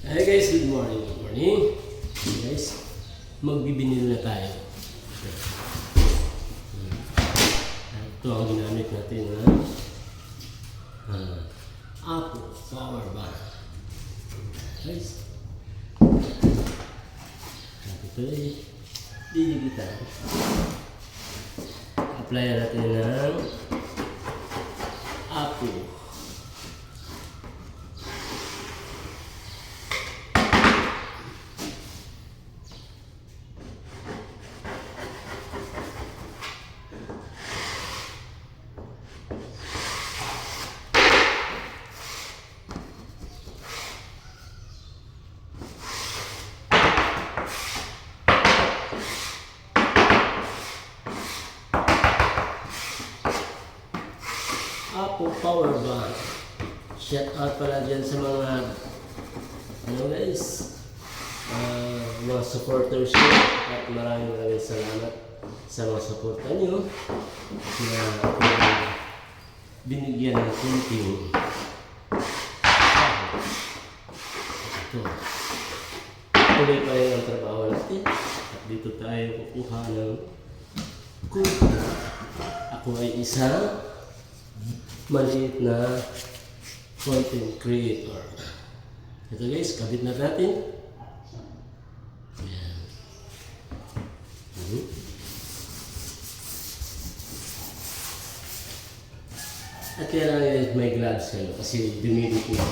Hi guys, good morning. Good morning. Hey guys, magbibinil na tayo. Ito ang ginamit natin na Apple Power Bank. Guys, ito ay didigitan. Apply natin ng Apple. Apple Power Bank. Shout out pala dyan sa mga guys, mga supporters ko, at maraming salamat sa mga supporter nyo na binigyan ng kunting ito. Tuloy pa rin ang trabaho natin at dito tayo kukuha ng kunting. Ako ay isang maliit na content creator. Ito guys, kabit na natin. Ayan. At kailangan may gloves kayo kasi dumidit na.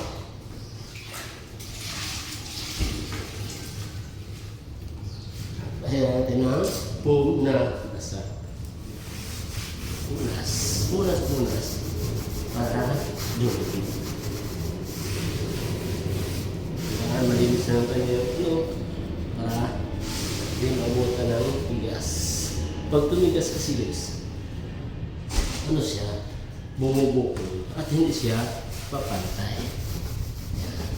Ayan natin ang foam na basa. Punas. Para dumidit. Para malinis na ang kanyang para hindi mabutan ng tigas. Pag tumigas kasi guys, ano siya? Bumubukol at hindi siya papantay. Yan.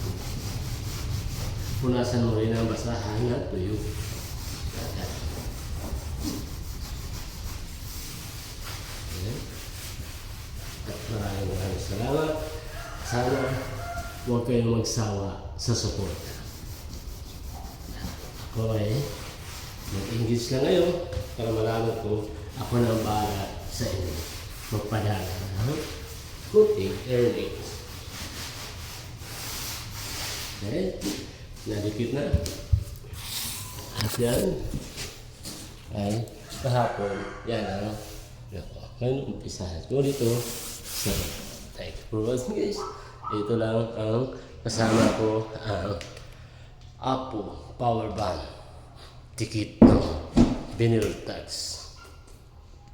Punasan mo rin ang basahan at tuyo. At maraming salamat. Sana huwag kayong magsawa sa support. Ako ay mag-English lang ngayon para malaman ko ako na ang bahala sa inyo. Magpadala ng kunting earnings. Okay? Nadikit na. At yan ay kahapon. Yan ang ngayon umpisahan ko dito sa thank you for watching guys. Ito lang ang kasama ko ang Apple Power Bank. Tikit ng vinyl tags.